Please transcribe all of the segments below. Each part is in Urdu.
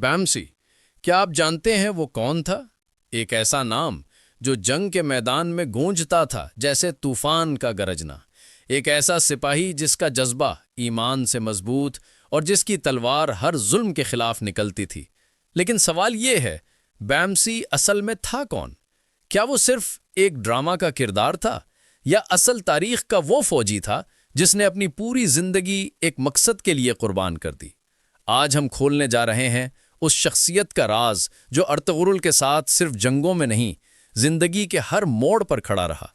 بامسی، کیا آپ جانتے ہیں وہ کون تھا؟ ایک ایسا نام جو جنگ کے میدان میں گونجتا تھا جیسے طوفان کا گرجنا، ایک ایسا سپاہی جس کا جذبہ ایمان سے مضبوط اور جس کی تلوار ہر ظلم کے خلاف نکلتی تھی۔ لیکن سوال یہ ہے، بامسی اصل میں تھا کون؟ کیا وہ صرف ایک ڈرامہ کا کردار تھا، یا اصل تاریخ کا وہ فوجی تھا جس نے اپنی پوری زندگی ایک مقصد کے لیے قربان کر دی؟ آج ہم کھولنے جا رہے ہیں اس شخصیت کا راز جو ارطغرل کے ساتھ صرف جنگوں میں نہیں، زندگی کے ہر موڑ پر کھڑا رہا،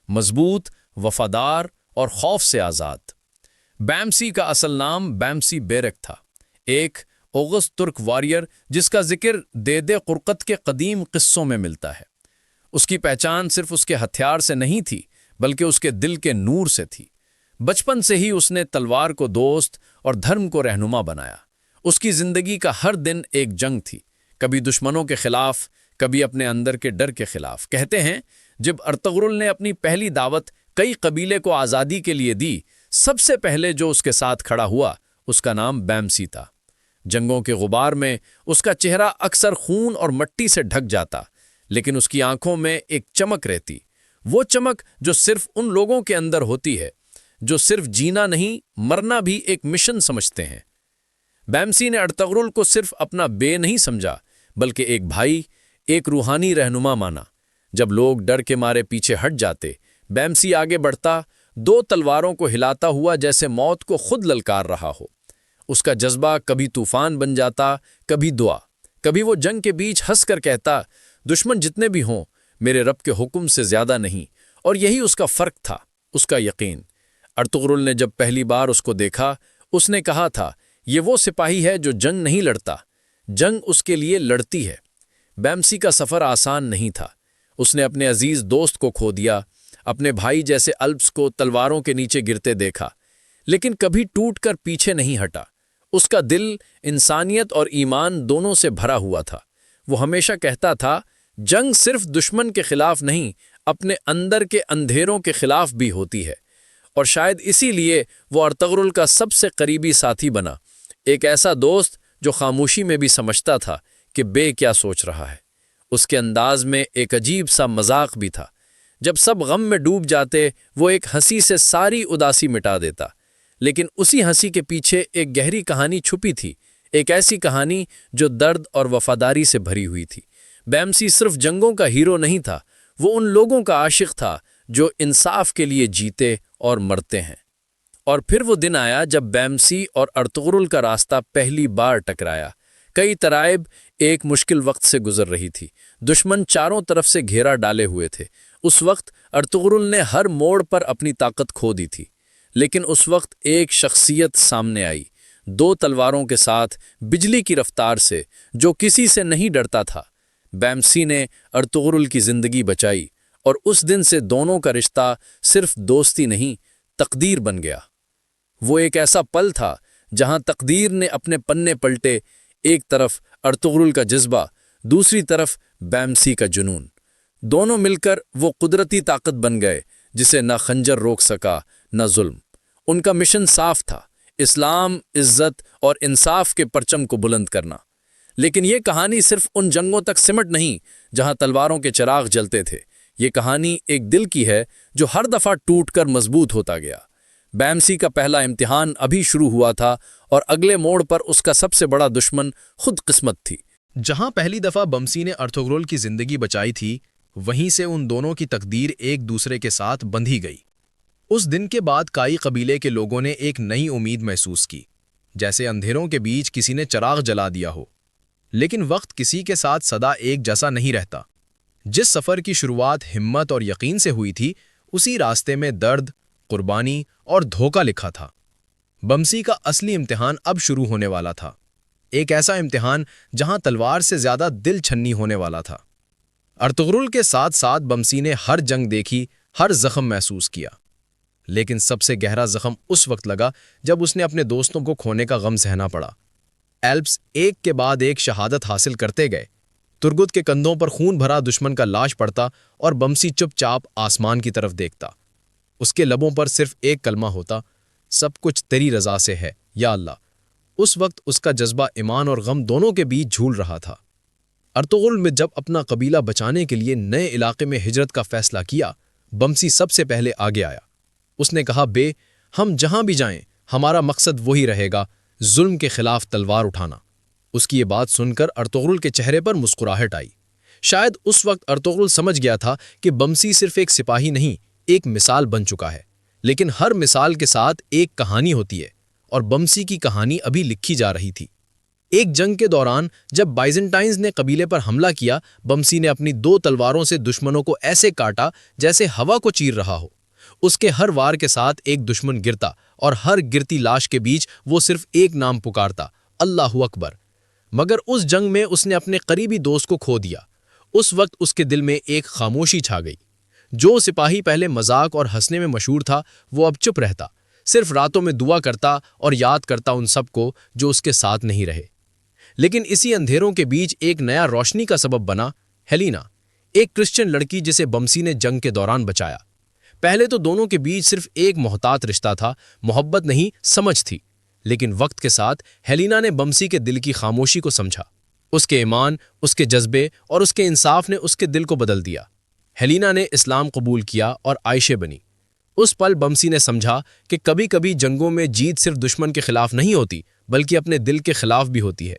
مضبوط، وفادار اور خوف سے آزاد۔ بامسی کا اصل نام بامسی بیرک تھا، ایک اوغز ترک واریر جس کا ذکر دیدے قرقت کے قدیم قصوں میں ملتا ہے۔ اس کی پہچان صرف اس کے ہتھیار سے نہیں تھی، بلکہ اس کے دل کے نور سے تھی۔ بچپن سے ہی اس نے تلوار کو دوست اور دھرم کو رہنما بنایا۔ اس کی زندگی کا ہر دن ایک جنگ تھی، کبھی دشمنوں کے خلاف، کبھی اپنے اندر کے ڈر کے خلاف۔ کہتے ہیں جب ارطغرل نے اپنی پہلی دعوت کئی قبیلے کو آزادی کے لیے دی، سب سے پہلے جو اس کے ساتھ کھڑا ہوا اس کا نام بامسی تھا۔ جنگوں کے غبار میں اس کا چہرہ اکثر خون اور مٹی سے ڈھک جاتا، لیکن اس کی آنکھوں میں ایک چمک رہتی، وہ چمک جو صرف ان لوگوں کے اندر ہوتی ہے جو صرف جینا نہیں، مرنا بھی ایک مشن سمجھتے ہیں۔ بامسی نے ارطغرل کو صرف اپنا بے نہیں سمجھا، بلکہ ایک بھائی، ایک روحانی رہنما مانا۔ جب لوگ ڈر کے مارے پیچھے ہٹ جاتے، بامسی آگے بڑھتا، دو تلواروں کو ہلاتا ہوا جیسے موت کو خود للکار رہا ہو۔ اس کا جذبہ کبھی طوفان بن جاتا، کبھی دعا، کبھی وہ جنگ کے بیچ ہنس کر کہتا، دشمن جتنے بھی ہوں میرے رب کے حکم سے زیادہ نہیں۔ اور یہی اس کا فرق تھا، اس کا یقین۔ ارطغرل نے جب پہلی بار اس کو دیکھا، اس نے کہا تھا، یہ وہ سپاہی ہے جو جنگ نہیں لڑتا، جنگ اس کے لیے لڑتی ہے۔ بامسی کا سفر آسان نہیں تھا۔ اس نے اپنے عزیز دوست کو کھو دیا، اپنے بھائی جیسے الپس کو تلواروں کے نیچے گرتے دیکھا، لیکن کبھی ٹوٹ کر پیچھے نہیں ہٹا۔ اس کا دل انسانیت اور ایمان دونوں سے بھرا ہوا تھا۔ وہ ہمیشہ کہتا تھا، جنگ صرف دشمن کے خلاف نہیں، اپنے اندر کے اندھیروں کے خلاف بھی ہوتی ہے۔ اور شاید اسی لیے وہ ارطغرل کا سب سے قریبی ساتھی بنا، ایک ایسا دوست جو خاموشی میں بھی سمجھتا تھا کہ بے کیا سوچ رہا ہے۔ اس کے انداز میں ایک عجیب سا مذاق بھی تھا۔ جب سب غم میں ڈوب جاتے، وہ ایک ہنسی سے ساری اداسی مٹا دیتا۔ لیکن اسی ہنسی کے پیچھے ایک گہری کہانی چھپی تھی، ایک ایسی کہانی جو درد اور وفاداری سے بھری ہوئی تھی۔ بامسی صرف جنگوں کا ہیرو نہیں تھا، وہ ان لوگوں کا عاشق تھا جو انصاف کے لیے جیتے اور مرتے ہیں۔ اور پھر وہ دن آیا جب بامسی اور ارطغرل کا راستہ پہلی بار ٹکرایا۔ کئی ترائب ایک مشکل وقت سے گزر رہی تھی، دشمن چاروں طرف سے گھیرا ڈالے ہوئے تھے۔ اس وقت ارطغرل نے ہر موڑ پر اپنی طاقت کھو دی تھی، لیکن اس وقت ایک شخصیت سامنے آئی، دو تلواروں کے ساتھ، بجلی کی رفتار سے، جو کسی سے نہیں ڈرتا تھا۔ بامسی نے ارطغرل کی زندگی بچائی، اور اس دن سے دونوں کا رشتہ صرف دوستی نہیں، تقدیر بن گیا۔ وہ ایک ایسا پل تھا جہاں تقدیر نے اپنے پنے پلٹے، ایک طرف ارطغرل کا جذبہ، دوسری طرف بامسی کا جنون۔ دونوں مل کر وہ قدرتی طاقت بن گئے جسے نہ خنجر روک سکا، نہ ظلم۔ ان کا مشن صاف تھا، اسلام، عزت اور انصاف کے پرچم کو بلند کرنا۔ لیکن یہ کہانی صرف ان جنگوں تک سمٹ نہیں جہاں تلواروں کے چراغ جلتے تھے، یہ کہانی ایک دل کی ہے جو ہر دفعہ ٹوٹ کر مضبوط ہوتا گیا۔ بامسی کا پہلا امتحان ابھی شروع ہوا تھا، اور اگلے موڑ پر اس کا سب سے بڑا دشمن خود قسمت تھی۔ جہاں پہلی دفعہ بامسی نے ارطغرل کی زندگی بچائی تھی، وہیں سے ان دونوں کی تقدیر ایک دوسرے کے ساتھ بندھی گئی۔ اس دن کے بعد کائی قبیلے کے لوگوں نے ایک نئی امید محسوس کی، جیسے اندھیروں کے بیچ کسی نے چراغ جلا دیا ہو۔ لیکن وقت کسی کے ساتھ سدا ایک جیسا نہیں رہتا۔ جس سفر کی شروعات ہمت اور یقین سے ہوئی تھی، اسی راستے میں درد، قربانی اور دھوکہ لکھا تھا۔ بامسی کا اصلی امتحان اب شروع ہونے والا تھا، ایک ایسا امتحان جہاں تلوار سے زیادہ دل چھنی ہونے والا تھا۔ ارطغرل کے ساتھ ساتھ بامسی نے ہر جنگ دیکھی، ہر زخم محسوس کیا، لیکن سب سے گہرا زخم اس وقت لگا جب اس نے اپنے دوستوں کو کھونے کا غم سہنا پڑا۔ ایلپس ایک کے بعد ایک شہادت حاصل کرتے گئے، ترگت کے کندھوں پر خون بھرا دشمن کا لاش پڑتا، اور بامسی چپ چاپ آسمان کی طرف دیکھتا۔ اس کے لبوں پر صرف ایک کلمہ ہوتا، سب کچھ تیری رضا سے ہے یا اللہ۔ اس وقت اس کا جذبہ ایمان اور غم دونوں کے بیچ جھول رہا تھا۔ ارطغرل میں جب اپنا قبیلہ بچانے کے لیے نئے علاقے میں ہجرت کا فیصلہ کیا، بمسی سب سے پہلے آگے آیا۔ اس نے کہا، ہم جہاں بھی جائیں ہمارا مقصد وہی رہے گا، ظلم کے خلاف تلوار اٹھانا۔ اس کی یہ بات سن کر ارطغرل کے چہرے پر مسکراہٹ آئی۔ شاید اس وقت ارطغرل سمجھ گیا تھا کہ بمسی صرف ایک سپاہی نہیں، ایک مثال بن چکا ہے، لیکن ہر مثال کے ساتھ ایک کہانی ہوتی ہے، اور بمسی کی کہانی ابھی لکھی جا رہی تھی۔ ایک جنگ کے دوران جب بائزنٹائنز نے قبیلے پر حملہ کیا، بمسی نے اپنی 2 تلواروں سے دشمنوں کو ایسے کاٹا جیسے ہوا کو چیر رہا ہو۔ اس کے ہر وار کے ساتھ ایک دشمن گرتا، اور ہر گرتی لاش کے بیچ وہ صرف ایک نام پکارتا، اللہ اکبر۔ مگر اس جنگ میں اس نے اپنے قریبی دوست کو کھو دیا۔ اس وقت اس کے دل میں ایک خاموشی چھا گئی۔ جو سپاہی پہلے مذاق اور ہنسنے میں مشہور تھا، وہ اب چپ رہتا، صرف راتوں میں دعا کرتا اور یاد کرتا ان سب کو جو اس کے ساتھ نہیں رہے۔ لیکن اسی اندھیروں کے بیچ ایک نیا روشنی کا سبب بنا ہیلینا، ایک کرسچن لڑکی جسے بمسی نے جنگ کے دوران بچایا۔ پہلے تو دونوں کے بیچ صرف ایک محتاط رشتہ تھا، محبت نہیں، سمجھ تھی۔ لیکن وقت کے ساتھ ہیلینا نے بمسی کے دل کی خاموشی کو سمجھا۔ اس کے ایمان، اس کے جذبے اور اس کے انصاف نے اس کے دل کو بدل دیا۔ ہیلینا نے اسلام قبول کیا اور عائشہ بنی۔ اس پل بمسی نے سمجھا کہ کبھی کبھی جنگوں میں جیت صرف دشمن کے خلاف نہیں ہوتی، بلکہ اپنے دل کے خلاف بھی ہوتی ہے۔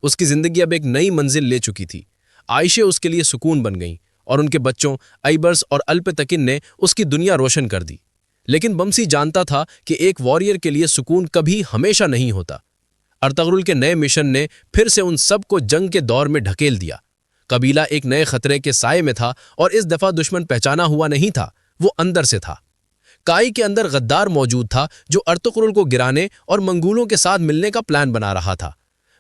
اس کی زندگی اب ایک نئی منزل لے چکی تھی۔ عائشہ اس کے لیے سکون بن گئیں، اور ان کے بچوں ایبرز اور الپتکن نے اس کی دنیا روشن کر دی۔ لیکن بمسی جانتا تھا کہ ایک واریر کے لیے سکون کبھی ہمیشہ نہیں ہوتا۔ ارطغرل کے نئے مشن نے پھر سے ان سب کو جنگ کے دور میں ڈھکیل دیا۔ قبیلہ ایک نئے خطرے کے سائے میں تھا، اور اس دفعہ دشمن پہچانا ہوا نہیں تھا، وہ اندر سے تھا۔ کائی کے اندر غدار موجود تھا جو ارطغرل کو گرانے اور منگولوں کے ساتھ ملنے کا پلان بنا رہا تھا۔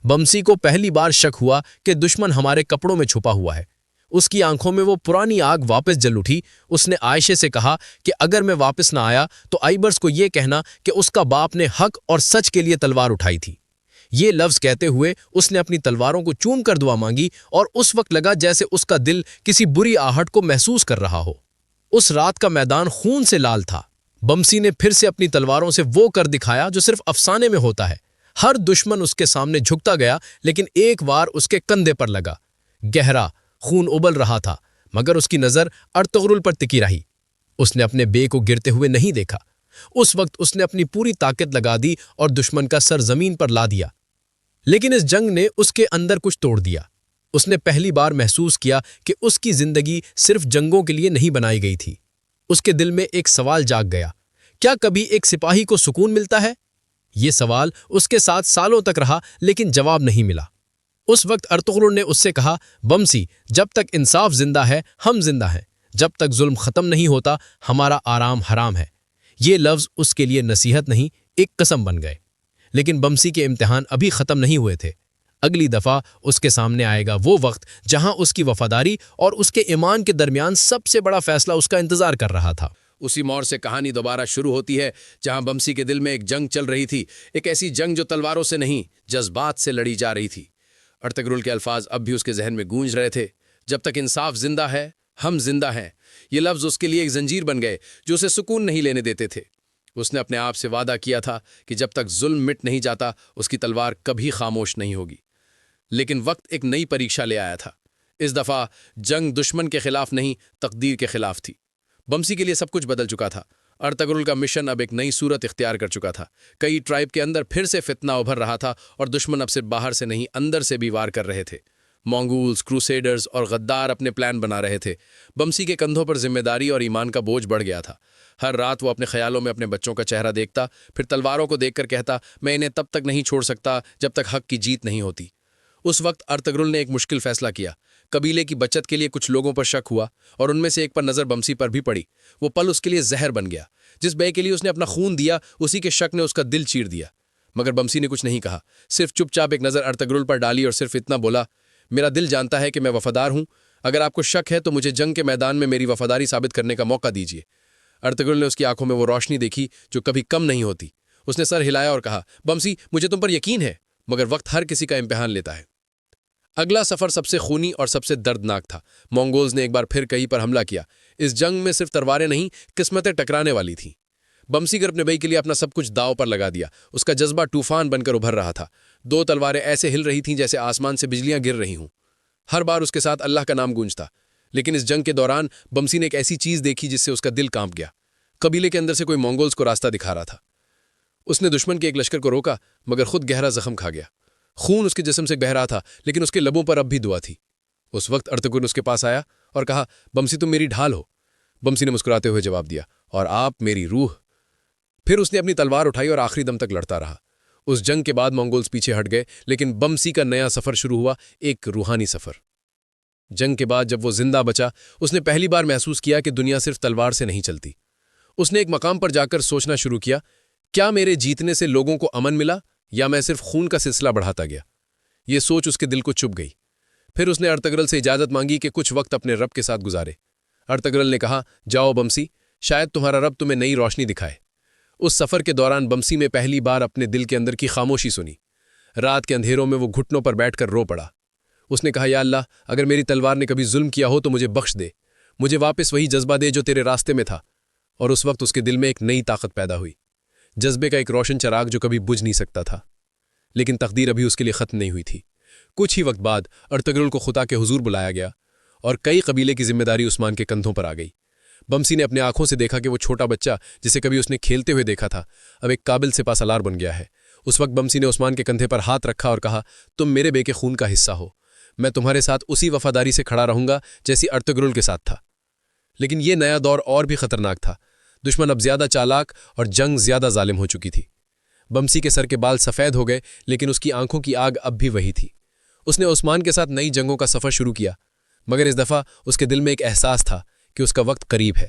بمسی کو پہلی بار شک ہوا کہ دشمن ہمارے کپڑوں میں چھپا ہوا ہے۔ اس کی آنکھوں میں وہ پرانی آگ واپس جل اٹھی۔ اس نے عائشہ سے کہا کہ اگر میں واپس نہ آیا تو آئبرز کو یہ کہنا کہ اس کا باپ نے حق اور سچ کے لیے تلوار اٹھائی تھی۔ یہ لفظ کہتے ہوئے اس نے اپنی تلواروں کو چوم کر دعا مانگی، اور اس وقت لگا جیسے اس کا دل کسی بری آہٹ کو محسوس کر رہا ہو۔ اس رات کا میدان خون سے لال تھا۔ بمسی نے پھر سے اپنی تلواروں سے وہ کر دکھایا جو صرف افسانے میں ہوتا ہے۔ ہر دشمن اس کے سامنے جھکتا گیا، لیکن ایک وار اس کے کندھے پر لگا۔ گہرا خون ابل رہا تھا، مگر اس کی نظر ارطغرل پر ٹکی رہی۔ اس نے اپنے بے کو گرتے ہوئے نہیں دیکھا۔ اس وقت اس نے اپنی پوری طاقت لگا دی اور دشمن کا سر زمین پر لا دیا۔ لیکن اس جنگ نے اس کے اندر کچھ توڑ دیا۔ اس نے پہلی بار محسوس کیا کہ اس کی زندگی صرف جنگوں کے لیے نہیں بنائی گئی تھی۔ اس کے دل میں ایک سوال جاگ گیا، کیا کبھی ایک سپاہی کو سکون ملتا ہے؟ یہ سوال اس کے ساتھ سالوں تک رہا، لیکن جواب نہیں ملا۔ اس وقت ارطغرل نے اس سے کہا، بمسی، جب تک انصاف زندہ ہے ہم زندہ ہیں، جب تک ظلم ختم نہیں ہوتا ہمارا آرام حرام ہے۔ یہ لفظ اس کے لیے نصیحت نہیں، ایک قسم بن گئے۔ لیکن بمسی کے امتحان ابھی ختم نہیں ہوئے تھے۔ اگلی دفعہ اس کے سامنے آئے گا وہ وقت جہاں اس کی وفاداری اور اس کے ایمان کے درمیان سب سے بڑا فیصلہ اس کا انتظار کر رہا تھا۔ اسی موڑ سے کہانی دوبارہ شروع ہوتی ہے، جہاں بمسی کے دل میں ایک جنگ چل رہی تھی، ایک ایسی جنگ جو تلواروں سے نہیں، جذبات سے لڑی جا رہی تھی۔ ارطغرل کے الفاظ اب بھی اس کے ذہن میں گونج رہے تھے، جب تک انصاف زندہ ہے ہم زندہ ہیں۔ یہ لفظ اس کے لیے ایک زنجیر بن گئے جو اسے سکون نہیں لینے دیتے تھے۔ اس نے اپنے آپ سے وعدہ کیا تھا کہ جب تک ظلم مٹ نہیں جاتا اس کی تلوار کبھی خاموش نہیں ہوگی۔ لیکن وقت ایک نئی پریکشا لے آیا تھا۔ اس دفعہ جنگ دشمن کے خلاف نہیں، تقدیر کے خلاف تھی۔ بمسی کے لیے سب کچھ بدل چکا تھا۔ ارطغرل کا مشن اب ایک نئی صورت اختیار کر چکا تھا۔ کئی ٹرائب کے اندر پھر سے فتنہ ابھر رہا تھا، اور دشمن اب صرف باہر سے نہیں، اندر سے بھی وار کر رہے تھے۔ مونگولز، کروسیڈرز اور غدار اپنے پلان بنا رہے تھے۔ بمسی کے کندھوں پر ذمہ داری اور ایمان کا بوجھ بڑھ گیا تھا۔ ہر رات وہ اپنے خیالوں میں اپنے بچوں کا چہرہ دیکھتا، پھر تلواروں کو دیکھ کر کہتا، میں انہیں تب تک نہیں چھوڑ سکتا جب تک حق کی جیت نہیں ہوتی۔ اس وقت ارطغرل نے ایک مشکل فیصلہ کیا۔ قبیلے کی بچت کے لیے کچھ لوگوں پر شک ہوا، اور ان میں سے ایک پر نظر بمسی پر بھی پڑی۔ وہ پل اس کے لیے زہر بن گیا۔ جس بے کے لیے اس نے اپنا خون دیا، اسی کے شک نے اس کا دل چیر دیا۔ مگر بمسی نے کچھ نہیں کہا، صرف چپ چاپ ایک نظر ارطغرل پر ڈالی اور صرف اتنا بولا، میرا دل جانتا ہے کہ میں وفادار ہوں۔ اگر آپ کو شک ہے تو مجھے جنگ کے میدان میں میری وفاداری ثابت کرنے کا موقع دیجیے۔ ارطغرل نے اس کی آنکھوں میں وہ روشنی دیکھی جو کبھی کم نہیں ہوتی۔ اس نے سر ہلایا اور کہا، بمسی، مجھے تم پر یقین ہے، مگر وقت ہر کسی کا امتحان لیتا ہے۔ اگلا سفر سب سے خونی اور سب سے دردناک تھا۔ مونگولز نے ایک بار پھر کہیں پر حملہ کیا۔ اس جنگ میں صرف تلواریں نہیں، قسمتیں ٹکرانے والی تھیں۔ بمسی گر اپنے بھائی کے لیے اپنا سب کچھ داؤ پر لگا دیا۔ اس کا جذبہ طوفان بن کر ابھر رہا تھا۔ دو تلواریں ایسے ہل رہی تھیں جیسے آسمان سے بجلیاں گر رہی ہوں۔ ہر بار اس کے ساتھ اللہ کا نام گونجتا، لیکن اس جنگ کے دوران بمسی نے ایک ایسی چیز دیکھی جس سے اس کا دل کانپ گیا۔ قبیلے کے اندر سے کوئی مونگولز کو راستہ دکھا رہا تھا۔ اس نے دشمن کے ایک لشکر کو روکا، مگر خود گہرا زخم کھا گیا۔ خون اس کے جسم سے بہہ رہا تھا، لیکن اس کے لبوں پر اب بھی دعا تھی۔ اس وقت ارطغرل اس کے پاس آیا اور کہا، بمسی تم میری ڈھال ہو۔ بمسی نے مسکراتے ہوئے جواب دیا، اور آپ میری روح۔ پھر اس نے اپنی تلوار اٹھائی اور آخری دم تک لڑتا رہا۔ اس جنگ کے بعد مونگولز پیچھے ہٹ گئے، لیکن بمسی کا نیا سفر شروع ہوا، ایک روحانی سفر۔ جنگ کے بعد جب وہ زندہ بچا، اس نے پہلی بار محسوس کیا کہ دنیا صرف تلوار سے نہیں چلتی۔ اس نے ایک مقام پر جا کر سوچنا شروع کیا، کیا میرے جیتنے سے لوگوں کو امن ملا یا میں صرف خون کا سلسلہ بڑھاتا گیا؟ یہ سوچ اس کے دل کو چبھ گئی۔ پھر اس نے ارطغرل سے اجازت مانگی کہ کچھ وقت اپنے رب کے ساتھ گزارے۔ ارطغرل نے کہا، جاؤ بمسی، شاید تمہارا رب تمہیں نئی روشنی دکھائے۔ اس سفر کے دوران بمسی میں پہلی بار اپنے دل کے اندر کی خاموشی سنی۔ رات کے اندھیروں میں وہ گھٹنوں پر بیٹھ کر رو پڑا۔ اس نے کہا، یا اللہ، اگر میری تلوار نے کبھی ظلم کیا ہو تو مجھے بخش دے، مجھے واپس وہی جذبہ دے جو تیرے راستے میں تھا۔ اور اس وقت اس کے دل میں ایک نئی طاقت پیدا ہوئی، جذبے کا ایک روشن چراغ جو کبھی بجھ نہیں سکتا تھا۔ لیکن تقدیر ابھی اس کے لیے ختم نہیں ہوئی تھی۔ کچھ ہی وقت بعد ارطغرل کو خدا کے حضور بلایا گیا اور کئی قبیلے کی ذمہ داری عثمان کے کندھوں پر آ گئی۔ بمسی نے اپنے آنکھوں سے دیکھا کہ وہ چھوٹا بچہ جسے کبھی اس نے کھیلتے ہوئے دیکھا تھا، اب ایک قابل سپہ سالار بن گیا ہے۔ اس وقت بمسی نے عثمان کے کندھے پر ہاتھ رکھا اور کہا، تم میرے بے کے خون کا حصہ ہو، میں تمہارے ساتھ اسی وفاداری سے کھڑا رہوں گا جیسی ارطغرل کے ساتھ تھا۔ لیکن یہ نیا دور اور بھی خطرناک تھا۔ دشمن اب زیادہ چالاک اور جنگ زیادہ ظالم ہو چکی تھی۔ بمسی کے سر کے بال سفید ہو گئے، لیکن اس کی آنکھوں کی آگ اب بھی وہی تھی۔ اس نے عثمان کے ساتھ نئی جنگوں کا سفر شروع کیا، مگر اس دفعہ اس کے دل میں ایک احساس تھا کہ اس کا وقت قریب ہے،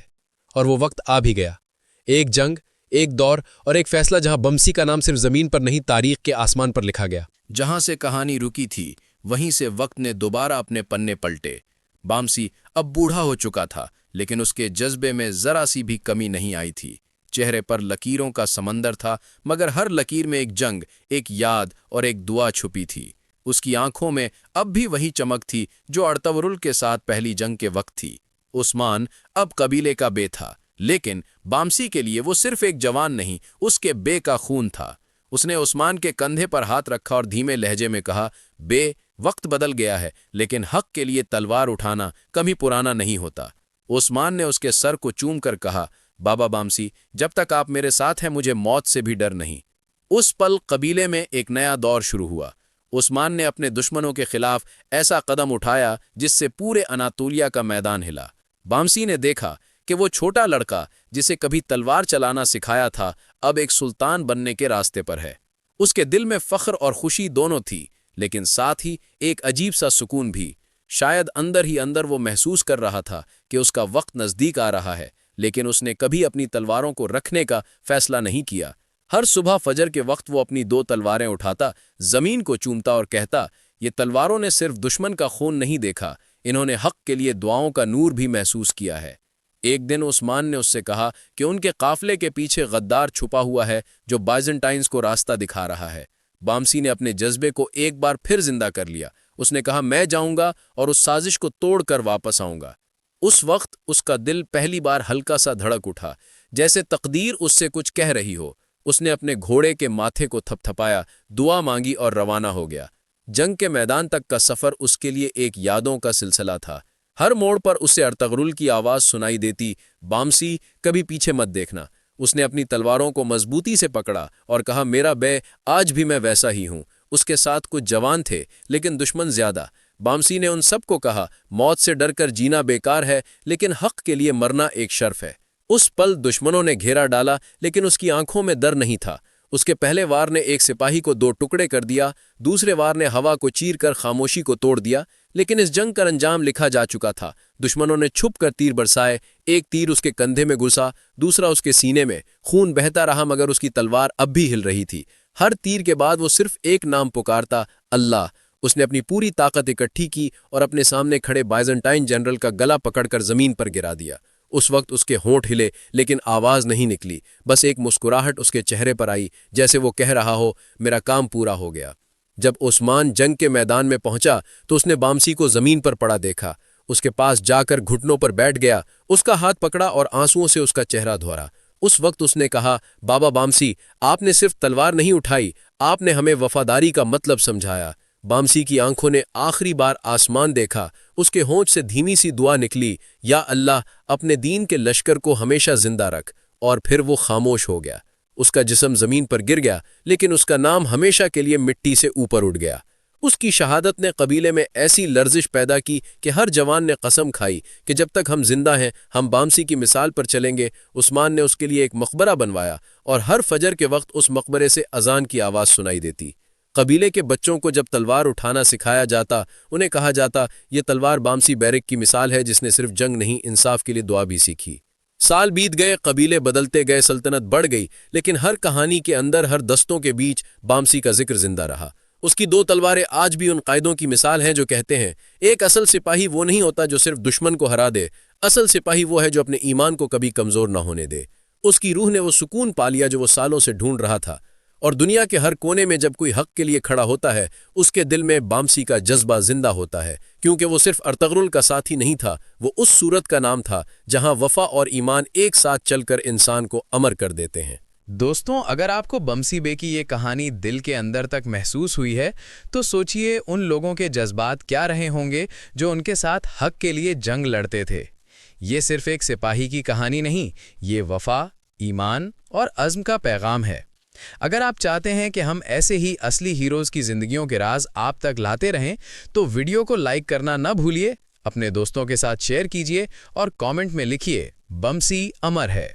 اور وہ وقت آ بھی گیا۔ ایک جنگ، ایک دور اور ایک فیصلہ جہاں بمسی کا نام صرف زمین پر نہیں، تاریخ کے آسمان پر لکھا گیا۔ جہاں سے کہانی رکی تھی وہیں سے وقت نے دوبارہ اپنے پنے پلٹے۔ بامسی اب بوڑھا ہو چکا تھا، لیکن اس کے جذبے میں ذرا سی بھی کمی نہیں آئی تھی۔ چہرے پر لکیروں کا سمندر تھا، مگر ہر لکیر میں ایک جنگ، ایک یاد اور ایک دعا چھپی تھی۔ اس کی آنکھوں میں اب بھی وہی چمک تھی جو ارطغرل کے ساتھ پہلی جنگ کے وقت تھی۔ عثمان اب قبیلے کا بے تھا، لیکن بامسی کے لیے وہ صرف ایک جوان نہیں، اس کے بے کا خون تھا۔ اس نے عثمان کے کندھے پر ہاتھ رکھا اور دھیمے لہجے میں کہا، بے، وقت بدل گیا ہے، لیکن حق کے لیے تلوار اٹھانا کبھی پرانا نہیں ہوتا۔ عثمان نے اس کے سر کو چوم کر کہا، بابا بامسی، جب تک آپ میرے ساتھ ہیں مجھے موت سے بھی ڈر نہیں۔ اس پل قبیلے میں ایک نیا دور شروع ہوا۔ عثمان نے اپنے دشمنوں کے خلاف ایسا قدم اٹھایا جس سے پورے اناطولیہ کا میدان ہلا۔ بامسی نے دیکھا کہ وہ چھوٹا لڑکا جسے کبھی تلوار چلانا سکھایا تھا، اب ایک سلطان بننے کے راستے پر ہے۔ اس کے دل میں فخر اور خوشی دونوں تھی، لیکن ساتھ ہی ایک عجیب سا سکون بھی۔ شاید اندر ہی اندر وہ محسوس کر رہا تھا کہ اس کا وقت نزدیک آ رہا ہے، لیکن اس نے کبھی اپنی تلواروں کو رکھنے کا فیصلہ نہیں کیا۔ ہر صبح فجر کے وقت وہ اپنی دو تلواریں اٹھاتا، زمین کو چومتا اور کہتا، یہ تلواروں نے صرف دشمن کا خون نہیں دیکھا، انہوں نے حق کے لیے دعاؤں کا نور بھی محسوس کیا ہے۔ ایک دن عثمان نے اس سے کہا کہ ان کے قافلے کے پیچھے غدار چھپا ہوا ہے جو بائزنٹائنز کو راستہ دکھا رہا ہے۔ بامسی نے اپنے جذبے کو ایک بار پھر زندہ کر لیا۔ اس نے کہا، میں جاؤں گا اور اس سازش کو توڑ کر واپس آؤں گا۔ اس وقت اس کا دل پہلی بار ہلکا سا دھڑک اٹھا، جیسے تقدیر اس سے کچھ کہہ رہی ہو۔ اس نے اپنے گھوڑے کے ماتھے کو تھپ تھپایا، دعا مانگی اور روانہ ہو گیا۔ جنگ کے میدان تک کا سفر اس کے لیے ایک یادوں کا سلسلہ تھا۔ ہر موڑ پر اسے ارطغرل کی آواز سنائی دیتی، بامسی، کبھی پیچھے مت دیکھنا۔ اس نے اپنی تلواروں کو مضبوطی سے پکڑا اور کہا، میرا بے، آج بھی میں ویسا ہی ہوں۔ اس کے ساتھ کچھ جوان تھے، لیکن دشمن زیادہ۔ بامسی نے ان سب کو کہا، موت سے ڈر کر جینا بیکار ہے، لیکن حق کے لیے مرنا ایک شرف ہے۔ اس پل دشمنوں نے گھیرا ڈالا، لیکن اس کی آنکھوں میں ڈر نہیں تھا۔ اس کے پہلے وار نے ایک سپاہی کو دو ٹکڑے کر دیا، دوسرے وار نے ہوا کو چیر کر خاموشی کو توڑ دیا، لیکن اس جنگ کا انجام لکھا جا چکا تھا۔ دشمنوں نے چھپ کر تیر برسائے، ایک تیر اس کے کندھے میں گھسا، دوسرا اس کے سینے میں۔ خون بہتا رہا، مگر اس کی تلوار اب بھی ہل رہی تھی۔ ہر تیر کے بعد وہ صرف ایک نام پکارتا، اللہ۔ اس نے اپنی پوری طاقت اکٹھی کی اور اپنے سامنے کھڑے بائزنٹائن جنرل کا گلا پکڑ کر زمین پر گرا دیا۔ اس وقت اس کے ہونٹ ہلے، لیکن آواز نہیں نکلی، بس ایک مسکراہٹ اس کے چہرے پر آئی، جیسے وہ کہہ رہا ہو، میرا کام پورا ہو گیا۔ جب عثمان جنگ کے میدان میں پہنچا تو اس نے بامسی کو زمین پر پڑا دیکھا۔ اس کے پاس جا کر گھٹنوں پر بیٹھ گیا، اس کا ہاتھ پکڑا اور آنسوؤں سے اس کا چہرہ دھویا۔ اس وقت اس نے کہا، بابا بامسی، آپ نے صرف تلوار نہیں اٹھائی، آپ نے ہمیں وفاداری کا مطلب سمجھایا۔ بامسی کی آنکھوں نے آخری بار آسمان دیکھا، اس کے ہونٹ سے دھیمی سی دعا نکلی، یا اللہ اپنے دین کے لشکر کو ہمیشہ زندہ رکھ، اور پھر وہ خاموش ہو گیا۔ اس کا جسم زمین پر گر گیا، لیکن اس کا نام ہمیشہ کے لیے مٹی سے اوپر اٹھ گیا۔ اس کی شہادت نے قبیلے میں ایسی لرزش پیدا کی کہ ہر جوان نے قسم کھائی کہ جب تک ہم زندہ ہیں ہم بامسی کی مثال پر چلیں گے۔ عثمان نے اس کے لیے ایک مقبرہ بنوایا اور ہر فجر کے وقت اس مقبرے سے اذان کی آواز سنائی دیتی۔ قبیلے کے بچوں کو جب تلوار اٹھانا سکھایا جاتا، انہیں کہا جاتا، یہ تلوار بامسی بیرک کی مثال ہے جس نے صرف جنگ نہیں، انصاف کے لیے دعا بھی سیکھی۔ سال بیت گئے، قبیلے بدلتے گئے، سلطنت بڑھ گئی، لیکن ہر کہانی کے اندر، ہر دستوں کے بیچ بامسی کا ذکر زندہ رہا۔ اس کی 2 تلواریں آج بھی ان قائدوں کی مثال ہیں جو کہتے ہیں، ایک اصل سپاہی وہ نہیں ہوتا جو صرف دشمن کو ہرا دے، اصل سپاہی وہ ہے جو اپنے ایمان کو کبھی کمزور نہ ہونے دے۔ اس کی روح نے وہ سکون پا لیا جو وہ سالوں سے ڈھونڈ رہا تھا، اور دنیا کے ہر کونے میں جب کوئی حق کے لیے کھڑا ہوتا ہے، اس کے دل میں بامسی کا جذبہ زندہ ہوتا ہے، کیونکہ وہ صرف ارطغرل کا ساتھی نہیں تھا، وہ اس صورت کا نام تھا جہاں وفا اور ایمان ایک ساتھ چل کر انسان کو امر کر دیتے ہیں۔ دوستوں، اگر آپ کو بمسی بے کی یہ کہانی دل کے اندر تک محسوس ہوئی ہے تو سوچئے ان لوگوں کے جذبات کیا رہے ہوں گے جو ان کے ساتھ حق کے لیے جنگ لڑتے تھے۔ یہ صرف ایک سپاہی کی کہانی نہیں، یہ وفا، ایمان اور عزم کا پیغام ہے۔ اگر آپ چاہتے ہیں کہ ہم ایسے ہی اصلی ہیروز کی زندگیوں کے راز آپ تک لاتے رہیں تو ویڈیو کو لائک کرنا نہ بھولیے، اپنے دوستوں کے ساتھ شیئر کیجئے اور کامنٹ میں لکھیے بمسی امر ہے۔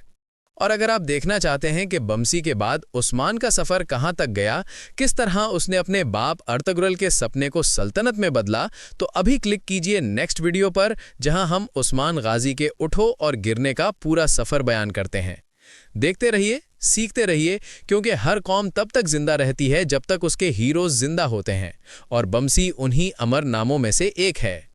اور اگر آپ دیکھنا چاہتے ہیں کہ بمسی کے بعد عثمان کا سفر کہاں تک گیا، کس طرح اس نے اپنے باپ ارطغرل کے سپنے کو سلطنت میں بدلا، تو ابھی کلک کیجئے نیکسٹ ویڈیو پر جہاں ہم عثمان غازی کے اٹھو اور گرنے کا پورا سفر بیان کرتے ہیں۔ دیکھتے رہیے، سیکھتے رہیے، کیونکہ ہر قوم تب تک زندہ رہتی ہے جب تک اس کے ہیروز زندہ ہوتے ہیں، اور بمسی انہی امر ناموں میں سے ایک ہے۔